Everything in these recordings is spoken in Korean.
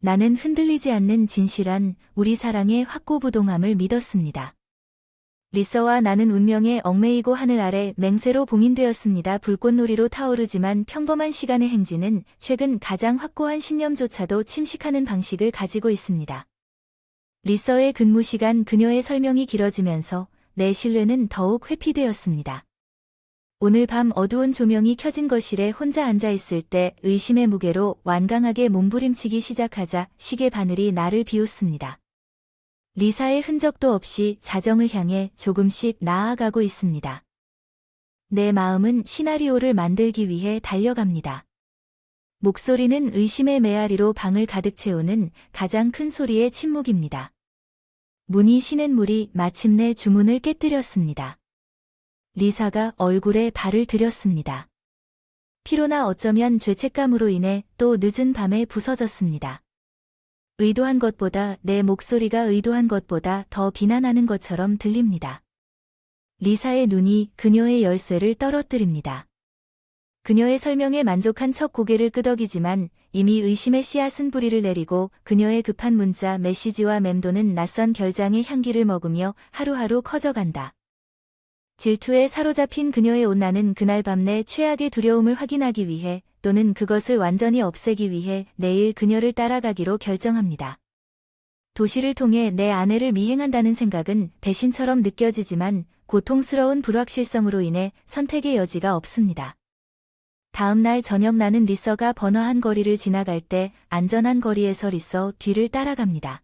나는 흔들리지 않는 진실한 우리 사랑의 확고부동함을 믿었습니다. 리서와 나는 운명의 얽매이고 하늘 아래 맹세로 봉인되었습니다. 불꽃놀이로 타오르지만 평범한 시간의 행진은 최근 가장 확고한 신념조차도 침식하는 방식을 가지고 있습니다. 리서의 근무 시간 그녀의 설명이 길어지면서 내 신뢰는 더욱 회피되었습니다. 오늘 밤 어두운 조명이 켜진 거실에 혼자 앉아있을 때 의심의 무게로 완강하게 몸부림치기 시작하자 시계 바늘이 나를 비웃습니다. 리사의 흔적도 없이 자정을 향해 조금씩 나아가고 있습니다. 내 마음은 시나리오를 만들기 위해 달려갑니다. 목소리는 의심의 메아리로 방을 가득 채우는 가장 큰 소리의 침묵입니다. 문이 쉬는 물이 마침내 주문을 깨뜨렸습니다. 리사가 얼굴에 발을 들였습니다. 피로나 어쩌면 죄책감으로 인해 또 늦은 밤에 부서졌습니다. 의도한 것보다 내 목소리가 의도한 것보다 더 비난하는 것처럼 들립니다. 리사의 눈이 그녀의 열쇠를 떨어뜨립니다. 그녀의 설명에 만족한 척 고개를 끄덕이지만 이미 의심의 씨앗은 뿌리를 내리고 그녀의 급한 문자 메시지와 맴도는 낯선 결장의 향기를 머금며 하루하루 커져간다. 질투에 사로잡힌 그녀의 옷 나는 그날 밤 내 최악의 두려움을 확인하기 위해 또는 그것을 완전히 없애기 위해 내일 그녀를 따라가기로 결정합니다. 도시를 통해 내 아내를 미행한다는 생각은 배신처럼 느껴지지만 고통스러운 불확실성으로 인해 선택의 여지가 없습니다. 다음 날 저녁 나는 리서가 번화한 거리를 지나갈 때 안전한 거리에서 리서 뒤를 따라갑니다.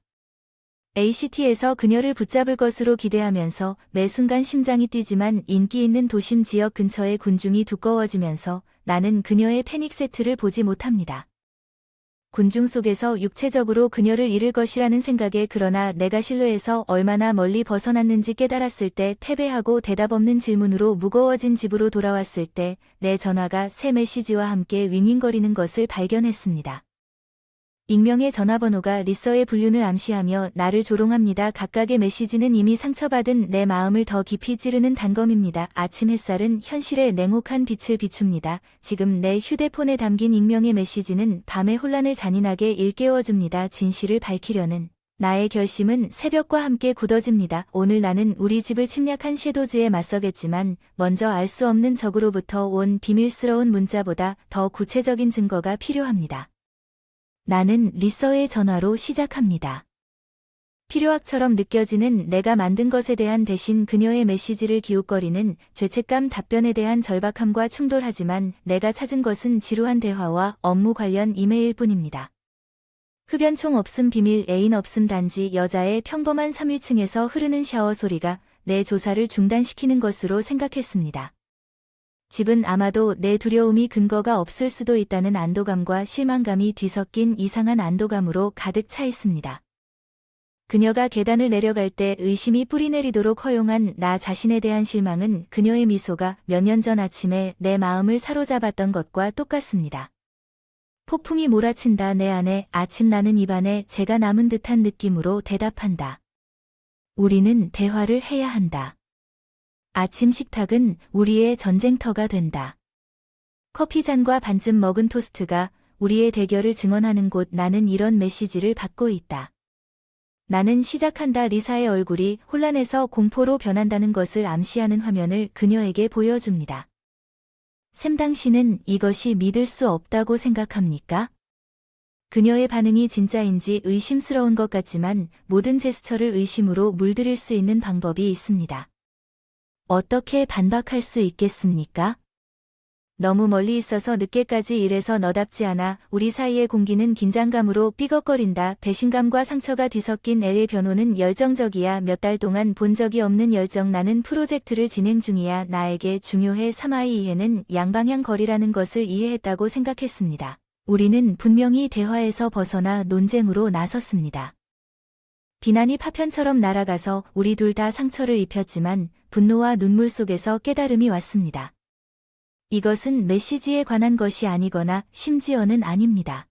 ACT에서 그녀를 붙잡을 것으로 기대하면서 매 순간 심장이 뛰지만 인기 있는 도심 지역 근처의 군중이 두꺼워지면서 나는 그녀의 패닉 세트를 보지 못합니다. 군중 속에서 육체적으로 그녀를 잃을 것이라는 생각에 그러나 내가 신뢰에서 얼마나 멀리 벗어났는지 깨달았을 때 패배하고 대답 없는 질문으로 무거워진 집으로 돌아왔을 때 내 전화가 새 메시지와 함께 윙윙거리는 것을 발견했습니다. 익명의 전화번호가 리서의 불륜을 암시하며 나를 조롱합니다. 각각의 메시지는 이미 상처받은 내 마음을 더 깊이 찌르는 단검입니다. 아침 햇살은 현실의 냉혹한 빛을 비춥니다. 지금 내 휴대폰에 담긴 익명의 메시지는 밤의 혼란을 잔인하게 일깨워줍니다. 진실을 밝히려는 나의 결심은 새벽과 함께 굳어집니다. 오늘 나는 우리 집을 침략한 섀도즈에 맞서겠지만 먼저 알 수 없는 적으로부터 온 비밀스러운 문자보다 더 구체적인 증거가 필요합니다. 나는 리서의 전화로 시작합니다. 필요악처럼 느껴지는 내가 만든 것에 대한 배신 그녀의 메시지를 기웃거리는 죄책감 답변에 대한 절박함과 충돌하지만 내가 찾은 것은 지루한 대화와 업무 관련 이메일 뿐입니다. 흡연총 없음 비밀 애인 없음 단지 여자의 평범한 3위층에서 흐르는 샤워 소리가 내 조사를 중단시키는 것으로 생각했습니다. 집은 아마도 내 두려움이 근거가 없을 수도 있다는 안도감과 실망감이 뒤섞인 이상한 안도감으로 가득 차 있습니다. 그녀가 계단을 내려갈 때 의심이 뿌리내리도록 허용한 나 자신에 대한 실망은 그녀의 미소가 몇 년 전 아침에 내 마음을 사로잡았던 것과 똑같습니다. 폭풍이 몰아친다 내 안에 아침 나는 입안에 재가 남은 듯한 느낌으로 대답한다. 우리는 대화를 해야 한다. 아침 식탁은 우리의 전쟁터가 된다. 커피잔과 반쯤 먹은 토스트가 우리의 대결을 증언하는 곳 나는 이런 메시지를 받고 있다. 나는 시작한다 리사의 얼굴이 혼란에서 공포로 변한다는 것을 암시하는 화면을 그녀에게 보여줍니다. 샘 당신은 이것이 믿을 수 없다고 생각합니까? 그녀의 반응이 진짜인지 의심스러운 것 같지만 모든 제스처를 의심으로 물들일 수 있는 방법이 있습니다. 어떻게 반박할 수 있겠습니까? 너무 멀리 있어서 늦게까지 일해서 너답지 않아 우리 사이의 공기는 긴장감으로 삐걱거린다. 배신감과 상처가 뒤섞인 L의 변호는 열정적이야. 몇 달 동안 본 적이 없는 열정 나는 프로젝트를 진행 중이야. 나에게 중요해 3화의 이해는 양방향 거리라는 것을 이해했다고 생각했습니다. 우리는 분명히 대화에서 벗어나 논쟁으로 나섰습니다. 비난이 파편처럼 날아가서 우리 둘 다 상처를 입혔지만 분노와 눈물 속에서 깨달음이 왔습니다. 이것은 메시지에 관한 것이 아니거나 심지어는 아닙니다.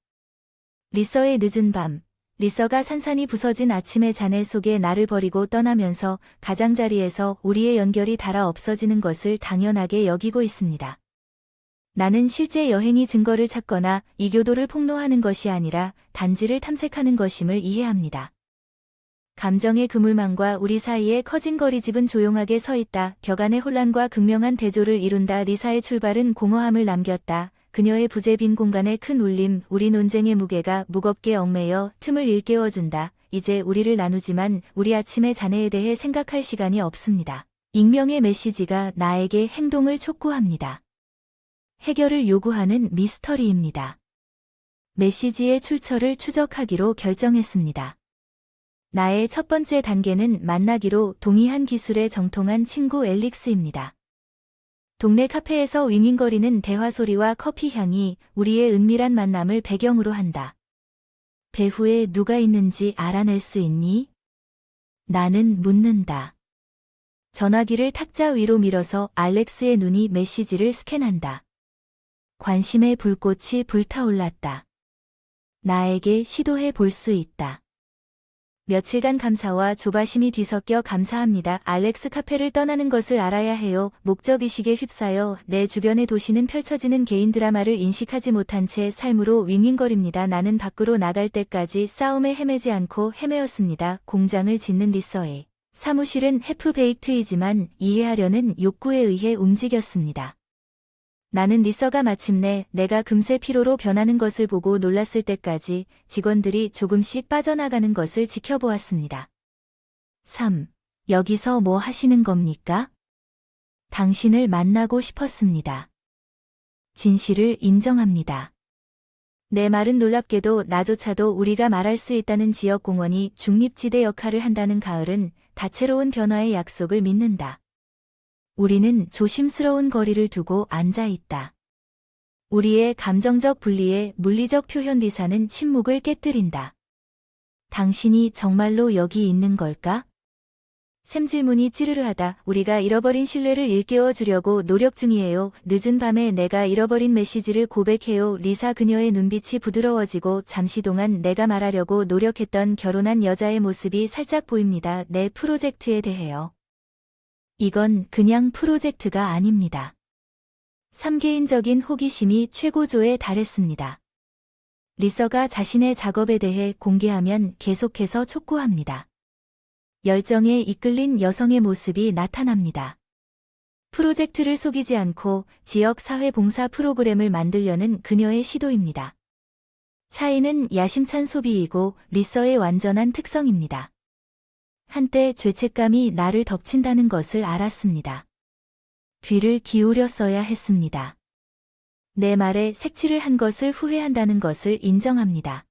리서의 늦은 밤, 리서가 산산이 부서진 아침의 잔해 속에 나를 버리고 떠나면서 가장자리에서 우리의 연결이 닳아 없어지는 것을 당연하게 여기고 있습니다. 나는 실제 여행이 증거를 찾거나 이교도를 폭로하는 것이 아니라 단지를 탐색하는 것임을 이해합니다. 감정의 그물망과 우리 사이에 커진 거리집은 조용하게 서 있다. 벽안의 혼란과 극명한 대조를 이룬다. 리사의 출발은 공허함을 남겼다. 그녀의 부재 빈 공간의 큰 울림, 우리 논쟁의 무게가 무겁게 얽매여 틈을 일깨워준다. 이제 우리를 나누지만 우리 아침의 잔해에 대해 생각할 시간이 없습니다. 익명의 메시지가 나에게 행동을 촉구합니다. 해결을 요구하는 미스터리입니다. 메시지의 출처를 추적하기로 결정했습니다. 나의 첫 번째 단계는 만나기로 동의한 기술에 정통한 친구 엘릭스입니다. 동네 카페에서 윙윙거리는 대화 소리와 커피 향이 우리의 은밀한 만남을 배경으로 한다. 배후에 누가 있는지 알아낼 수 있니? 나는 묻는다. 전화기를 탁자 위로 밀어서 알렉스의 눈이 메시지를 스캔한다. 관심의 불꽃이 불타올랐다. 나에게 시도해 볼 수 있다. 며칠간 감사와 조바심이 뒤섞여 감사합니다. 알렉스 카페를 떠나는 것을 알아야 해요. 목적의식에 휩싸여 내 주변의 도시는 펼쳐지는 개인 드라마를 인식하지 못한 채 삶으로 윙윙거립니다. 나는 밖으로 나갈 때까지 싸움에 헤매지 않고 헤매었습니다. 공장을 짓는 리서의 사무실은 해프베이크이지만 이해하려는 욕구에 의해 움직였습니다. 나는 리서가 마침내 내가 금세 피로로 변하는 것을 보고 놀랐을 때까지 직원들이 조금씩 빠져나가는 것을 지켜보았습니다. 3. 여기서 뭐 하시는 겁니까? 당신을 만나고 싶었습니다. 진실을 인정합니다. 내 말은 놀랍게도 나조차도 우리가 말할 수 있다는 지역 공원이 중립지대 역할을 한다는 가을은 다채로운 변화의 약속을 믿는다. 우리는 조심스러운 거리를 두고 앉아 있다. 우리의 감정적 분리에 물리적 표현 리사는 침묵을 깨뜨린다. 당신이 정말로 여기 있는 걸까? 샘질문이 찌르르하다. 우리가 잃어버린 신뢰를 일깨워 주려고 노력 중이에요. 늦은 밤에 내가 잃어버린 메시지를 고백해요. 리사 그녀의 눈빛이 부드러워지고 잠시 동안 내가 말하려고 노력했던 결혼한 여자의 모습이 살짝 보입니다. 내 프로젝트에 대해요. 이건 그냥 프로젝트가 아닙니다. 3개인적인 호기심이 최고조에 달했습니다. 리서가 자신의 작업에 대해 공개하면 계속해서 촉구합니다. 열정에 이끌린 여성의 모습이 나타납니다. 프로젝트를 속이지 않고 지역 사회봉사 프로그램을 만들려는 그녀의 시도입니다. 차이는 야심찬 소비이고 리서의 완전한 특성입니다. 한때 죄책감이 나를 덮친다는 것을 알았습니다. 귀를 기울였어야 했습니다. 내 말에 색칠을 한 것을 후회한다는 것을 인정합니다.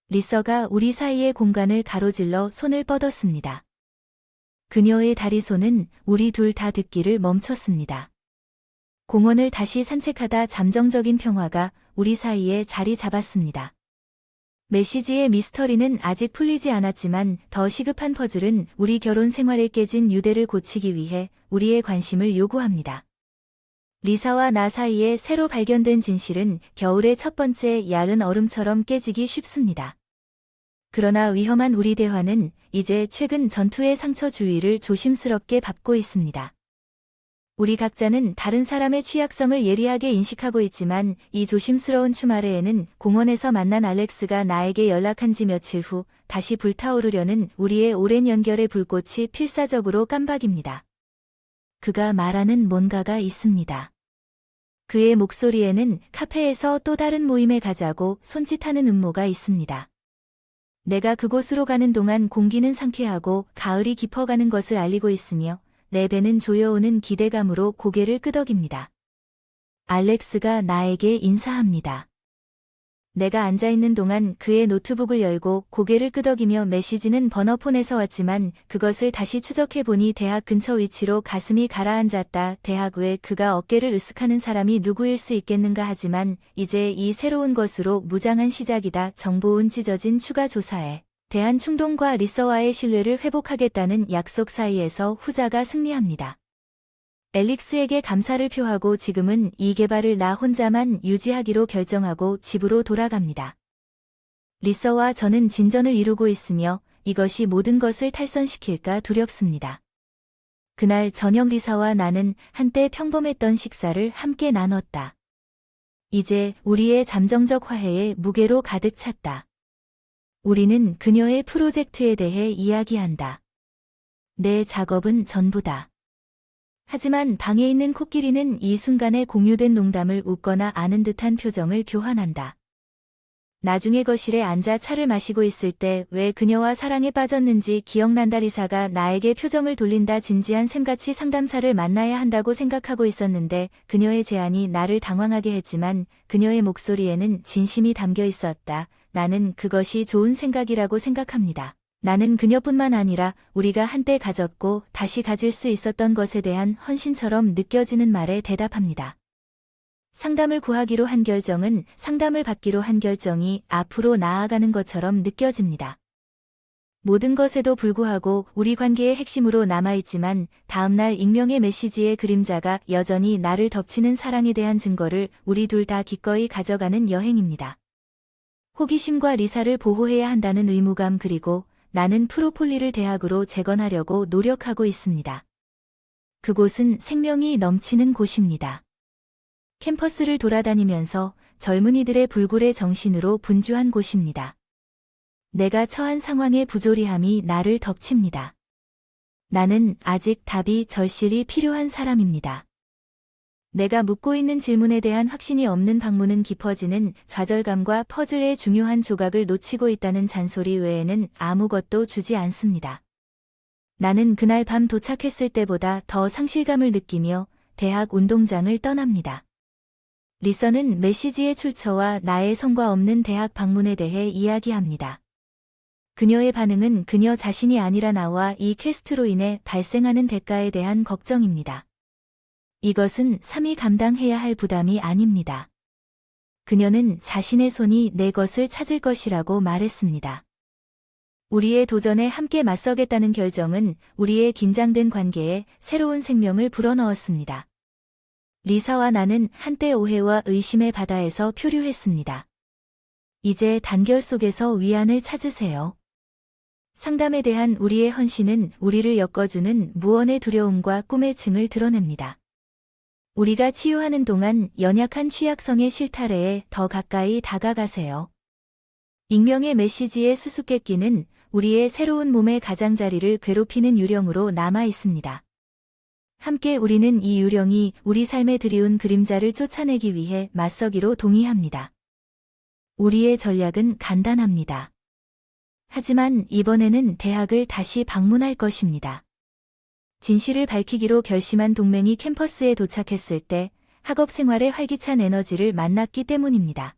리서가 우리 사이의 공간을 가로질러 손을 뻗었습니다. 그녀의 다리손은 우리 둘 다 듣기를 멈췄습니다. 공원을 다시 산책하다 잠정적인 평화가 우리 사이에 자리 잡았습니다. 메시지의 미스터리는 아직 풀리지 않았지만 더 시급한 퍼즐은 우리 결혼 생활에 깨진 유대를 고치기 위해 우리의 관심을 요구합니다. 리사와 나 사이에 새로 발견된 진실은 겨울의 첫 번째 야른 얼음처럼 깨지기 쉽습니다. 그러나 위험한 우리 대화는 이제 최근 전투의 상처 주위를 조심스럽게 밟고 있습니다. 우리 각자는 다른 사람의 취약성을 예리하게 인식하고 있지만 이 조심스러운 주말에는 공원에서 만난 알렉스가 나에게 연락한 지 며칠 후 다시 불타오르려는 우리의 오랜 연결의 불꽃이 필사적으로 깜박입니다. 그가 말하는 뭔가가 있습니다. 그의 목소리에는 카페에서 또 다른 모임에 가자고 손짓하는 음모가 있습니다. 내가 그곳으로 가는 동안 공기는 상쾌하고 가을이 깊어가는 것을 알리고 있으며 내 배는 조여오는 기대감으로 고개를 끄덕입니다. 알렉스가 나에게 인사합니다. 내가 앉아있는 동안 그의 노트북을 열고 고개를 끄덕이며 메시지는 번호폰에서 왔지만 그것을 다시 추적해보니 대학 근처 위치로 가슴이 가라앉았다. 대학 외 그가 어깨를 으쓱하는 사람이 누구일 수 있겠는가 하지만 이제 이 새로운 것으로 무장한 시작이다. 정보운 찢어진 추가 조사에 대한 충동과 리서와의 신뢰를 회복하겠다는 약속 사이에서 후자가 승리합니다. 엘릭스에게 감사를 표하고 지금은 이 개발을 나 혼자만 유지하기로 결정하고 집으로 돌아갑니다. 리서와 저는 진전을 이루고 있으며 이것이 모든 것을 탈선시킬까 두렵습니다. 그날 저녁 리사와 나는 한때 평범했던 식사를 함께 나눴다. 이제 우리의 잠정적 화해의 무게로 가득 찼다. 우리는 그녀의 프로젝트에 대해 이야기한다. 내 작업은 전부다. 하지만 방에 있는 코끼리는 이 순간에 공유된 농담을 웃거나 아는 듯한 표정을 교환한다. 나중에 거실에 앉아 차를 마시고 있을 때 왜 그녀와 사랑에 빠졌는지 기억난다. 리사가 나에게 표정을 돌린다. 진지한 샘같이 상담사를 만나야 한다고 생각하고 있었는데 그녀의 제안이 나를 당황하게 했지만 그녀의 목소리에는 진심이 담겨 있었다. 나는 그것이 좋은 생각이라고 생각합니다. 나는 그녀뿐만 아니라 우리가 한때 가졌고 다시 가질 수 있었던 것에 대한 헌신처럼 느껴지는 말에 대답합니다. 상담을 구하기로 한 결정은 상담을 받기로 한 결정이 앞으로 나아가는 것처럼 느껴집니다. 모든 것에도 불구하고 우리 관계의 핵심으로 남아있지만 다음날 익명의 메시지의 그림자가 여전히 나를 덮치는 사랑에 대한 증거를 우리 둘 다 기꺼이 가져가는 여행입니다. 호기심과 리사를 보호해야 한다는 의무감 그리고 나는 프로폴리를 대학으로 재건하려고 노력하고 있습니다. 그곳은 생명이 넘치는 곳입니다. 캠퍼스를 돌아다니면서 젊은이들의 불굴의 정신으로 분주한 곳입니다. 내가 처한 상황의 부조리함이 나를 덮칩니다. 나는 아직 답이 절실히 필요한 사람입니다. 내가 묻고 있는 질문에 대한 확신이 없는 방문은 깊어지는 좌절감과 퍼즐의 중요한 조각을 놓치고 있다는 잔소리 외에는 아무것도 주지 않습니다. 나는 그날 밤 도착했을 때보다 더 상실감을 느끼며 대학 운동장을 떠납니다. 리서는 메시지의 출처와 나의 성과 없는 대학 방문에 대해 이야기합니다. 그녀의 반응은 그녀 자신이 아니라 나와 이 퀘스트로 인해 발생하는 대가에 대한 걱정입니다. 이것은 3이 감당해야 할 부담이 아닙니다. 그녀는 자신의 손이 내 것을 찾을 것이라고 말했습니다. 우리의 도전에 함께 맞서겠다는 결정은 우리의 긴장된 관계에 새로운 생명을 불어넣었습니다. 리사와 나는 한때 오해와 의심의 바다에서 표류했습니다. 이제 단결 속에서 위안을 찾으세요. 상담에 대한 우리의 헌신은 우리를 엮어주는 무언의 두려움과 꿈의 층을 드러냅니다. 우리가 치유하는 동안 연약한 취약성의 실타래에 더 가까이 다가가세요. 익명의 메시지의 수수께끼는 우리의 새로운 몸의 가장자리를 괴롭히는 유령으로 남아 있습니다. 함께 우리는 이 유령이 우리 삶에 들이운 그림자를 쫓아내기 위해 맞서기로 동의합니다. 우리의 전략은 간단합니다. 하지만 이번에는 대학을 다시 방문할 것입니다. 진실을 밝히기로 결심한 동맹이 캠퍼스에 도착했을 때 학업 생활의 활기찬 에너지를 만났기 때문입니다.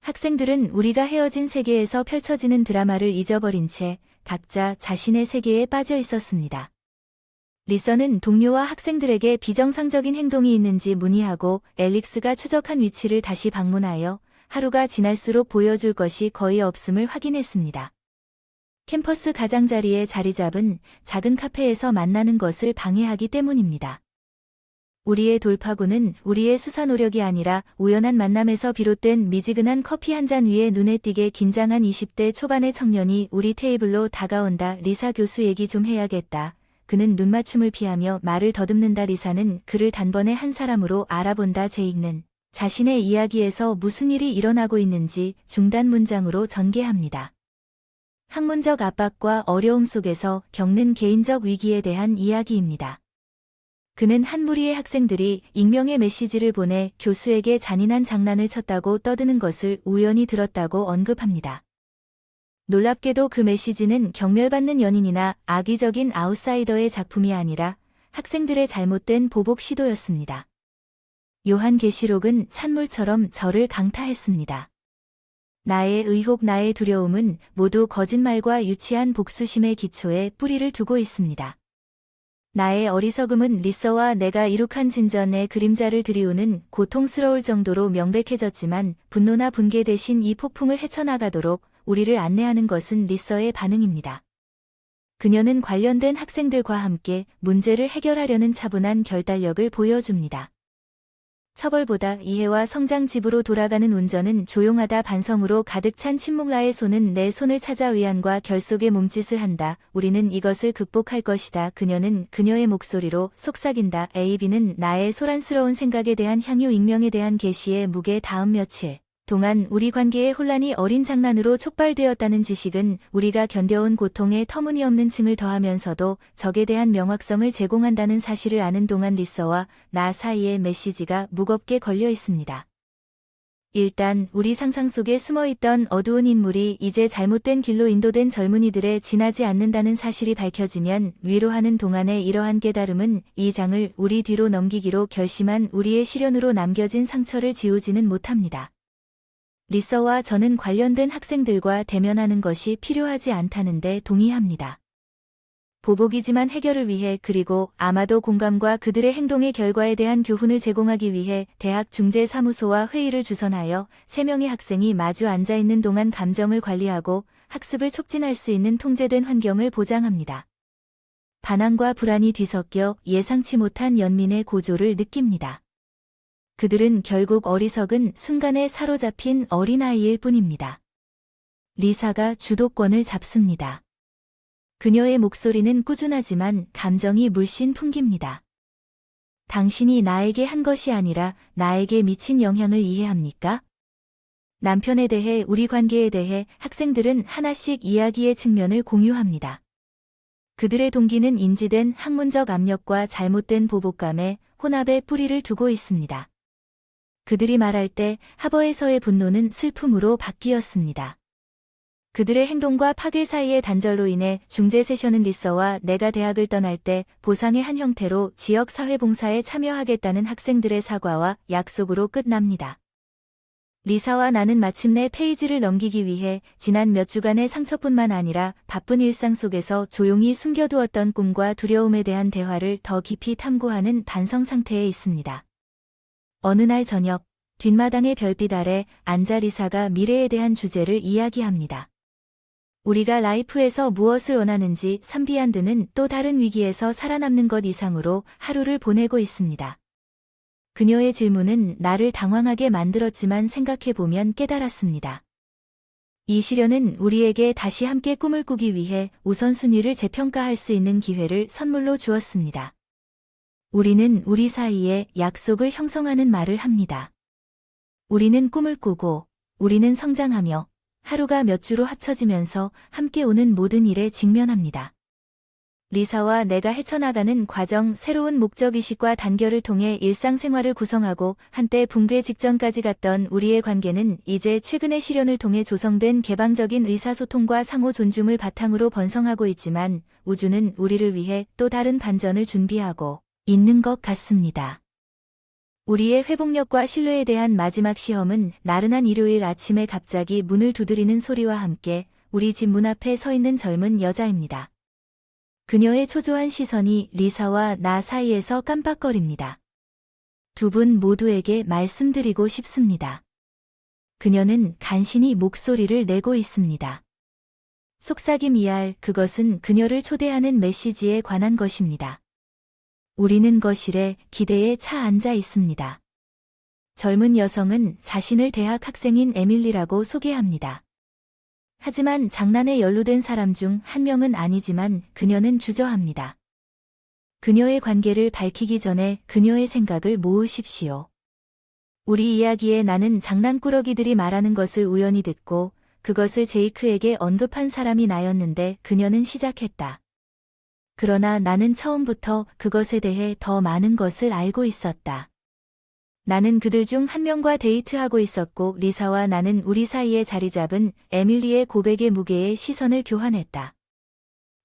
학생들은 우리가 헤어진 세계에서 펼쳐지는 드라마를 잊어버린 채 각자 자신의 세계에 빠져 있었습니다. 리서는 동료와 학생들에게 비정상적인 행동이 있는지 문의하고 앨릭스가 추적한 위치를 다시 방문하여 하루가 지날수록 보여줄 것이 거의 없음을 확인했습니다. 캠퍼스 가장자리에 자리 잡은 작은 카페에서 만나는 것을 방해하기 때문입니다. 우리의 돌파구는 우리의 수사 노력이 아니라 우연한 만남에서 비롯된 미지근한 커피 한 잔 위에 눈에 띄게 긴장한 20대 초반의 청년이 우리 테이블로 다가온다. 리사 교수 얘기 좀 해야겠다. 그는 눈맞춤을 피하며 말을 더듬는다. 리사는 그를 단번에 한 사람으로 알아본다. 제익는 자신의 이야기에서 무슨 일이 일어나고 있는지 중단 문장으로 전개합니다. 학문적 압박과 어려움 속에서 겪는 개인적 위기에 대한 이야기입니다. 그는 한 무리의 학생들이 익명의 메시지를 보내 교수에게 잔인한 장난을 쳤다고 떠드는 것을 우연히 들었다고 언급합니다. 놀랍게도 그 메시지는 경멸받는 연인이나 악의적인 아웃사이더의 작품이 아니라 학생들의 잘못된 보복 시도였습니다. 요한계시록은 찬물처럼 저를 강타했습니다. 나의 의혹, 나의 두려움은 모두 거짓말과 유치한 복수심의 기초에 뿌리를 두고 있습니다. 나의 어리석음은 리서와 내가 이룩한 진전의 그림자를 들이우는 고통스러울 정도로 명백해졌지만 분노나 분개 대신 이 폭풍을 헤쳐나가도록 우리를 안내하는 것은 리서의 반응입니다. 그녀는 관련된 학생들과 함께 문제를 해결하려는 차분한 결단력을 보여줍니다. 처벌보다 이해와 성장 집으로 돌아가는 운전은 조용하다 반성으로 가득 찬 침묵라의 손은 내 손을 찾아 위안과 결속의 몸짓을 한다. 우리는 이것을 극복할 것이다. 그녀는 그녀의 목소리로 속삭인다. AB는 나의 소란스러운 생각에 대한 향유 익명에 대한 계시의 무게. 다음 며칠 동안 우리 관계의 혼란이 어린 장난으로 촉발되었다는 지식은 우리가 견뎌온 고통에 터무니없는 층을 더하면서도 적에 대한 명확성을 제공한다는 사실을 아는 동안 리서와 나 사이의 메시지가 무겁게 걸려 있습니다. 일단 우리 상상 속에 숨어있던 어두운 인물이 이제 잘못된 길로 인도된 젊은이들에 지나지 않는다는 사실이 밝혀지면 위로하는 동안의 이러한 깨달음은 이 장을 우리 뒤로 넘기기로 결심한 우리의 시련으로 남겨진 상처를 지우지는 못합니다. 리서와 저는 관련된 학생들과 대면하는 것이 필요하지 않다는데 동의합니다. 보복이지만 해결을 위해 그리고 아마도 공감과 그들의 행동의 결과에 대한 교훈을 제공하기 위해 대학 중재사무소와 회의를 주선하여 3명의 학생이 마주 앉아있는 동안 감정을 관리하고 학습을 촉진할 수 있는 통제된 환경을 보장합니다. 반항과 불안이 뒤섞여 예상치 못한 연민의 고조를 느낍니다. 그들은 결국 어리석은 순간에 사로잡힌 어린아이일 뿐입니다. 리사가 주도권을 잡습니다. 그녀의 목소리는 꾸준하지만 감정이 물씬 풍깁니다. 당신이 나에게 한 것이 아니라 나에게 미친 영향을 이해합니까? 남편에 대해 우리 관계에 대해 학생들은 하나씩 이야기의 측면을 공유합니다. 그들의 동기는 인지된 학문적 압력과 잘못된 보복감에 혼합의 뿌리를 두고 있습니다. 그들이 말할 때 하버에서의 분노는 슬픔으로 바뀌었습니다. 그들의 행동과 파괴 사이의 단절로 인해 중재 세션은 리서와 내가 대학을 떠날 때 보상의 한 형태로 지역 사회봉사에 참여하겠다는 학생들의 사과와 약속으로 끝납니다. 리사와 나는 마침내 페이지를 넘기기 위해 지난 몇 주간의 상처뿐만 아니라 바쁜 일상 속에서 조용히 숨겨두었던 꿈과 두려움에 대한 대화를 더 깊이 탐구하는 반성 상태에 있습니다. 어느 날 저녁, 뒷마당의 별빛 아래 앉아 리사가 미래에 대한 주제를 이야기합니다. 우리가 라이프에서 무엇을 원하는지 삼비안드는 또 다른 위기에서 살아남는 것 이상으로 하루를 보내고 있습니다. 그녀의 질문은 나를 당황하게 만들었지만 생각해보면 깨달았습니다. 이 시련은 우리에게 다시 함께 꿈을 꾸기 위해 우선순위를 재평가할 수 있는 기회를 선물로 주었습니다. 우리는 우리 사이에 약속을 형성하는 말을 합니다. 우리는 꿈을 꾸고, 우리는 성장하며, 하루가 몇 주로 합쳐지면서 함께 오는 모든 일에 직면합니다. 리사와 내가 헤쳐나가는 과정, 새로운 목적의식과 단결을 통해 일상생활을 구성하고 한때 붕괴 직전까지 갔던 우리의 관계는 이제 최근의 시련을 통해 조성된 개방적인 의사소통과 상호 존중을 바탕으로 번성하고 있지만 우주는 우리를 위해 또 다른 반전을 준비하고 있는 것 같습니다. 우리의 회복력과 신뢰에 대한 마지막 시험은 나른한 일요일 아침에 갑자기 문을 두드리는 소리와 함께 우리 집 문 앞에 서 있는 젊은 여자입니다. 그녀의 초조한 시선이 리사와 나 사이에서 깜빡거립니다. 두 분 모두에게 말씀드리고 싶습니다. 그녀는 간신히 목소리를 내고 있습니다. 속삭임 ER, 그것은 그녀를 초대하는 메시지에 관한 것입니다. 우리는 거실에 기대에 차 앉아 있습니다. 젊은 여성은 자신을 대학 학생인 에밀리라고 소개합니다. 하지만 장난에 연루된 사람 중 한 명은 아니지만 그녀는 주저합니다. 그녀의 관계를 밝히기 전에 그녀의 생각을 모으십시오. 우리 이야기에 나는 장난꾸러기들이 말하는 것을 우연히 듣고 그것을 제이크에게 언급한 사람이 나였는데 그녀는 시작했다. 그러나 나는 처음부터 그것에 대해 더 많은 것을 알고 있었다. 나는 그들 중 한 명과 데이트하고 있었고 리사와 나는 우리 사이에 자리 잡은 에밀리의 고백의 무게에 시선을 교환했다.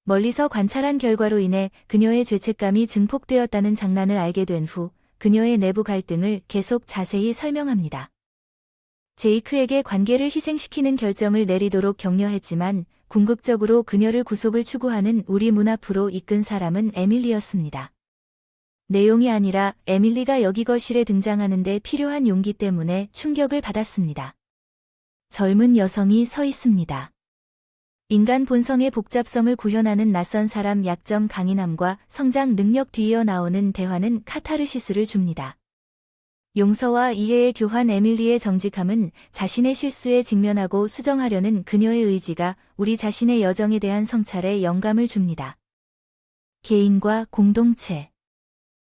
멀리서 관찰한 결과로 인해 그녀의 죄책감이 증폭되었다는 장난을 알게 된 후 그녀의 내부 갈등을 계속 자세히 설명합니다. 제이크에게 관계를 희생시키는 결정을 내리도록 격려했지만 궁극적으로 그녀를 구속을 추구하는 우리 문 앞으로 이끈 사람은 에밀리였습니다. 내용이 아니라 에밀리가 여기 거실에 등장하는 데 필요한 용기 때문에 충격을 받았습니다. 젊은 여성이 서 있습니다. 인간 본성의 복잡성을 구현하는 낯선 사람 약점 강인함과 성장 능력 뒤이어 나오는 대화는 카타르시스를 줍니다. 용서와 이해에 교환 에밀리의 정직함은 자신의 실수에 직면하고 수정하려는 그녀의 의지가 우리 자신의 여정에 대한 성찰에 영감을 줍니다. 개인과 공동체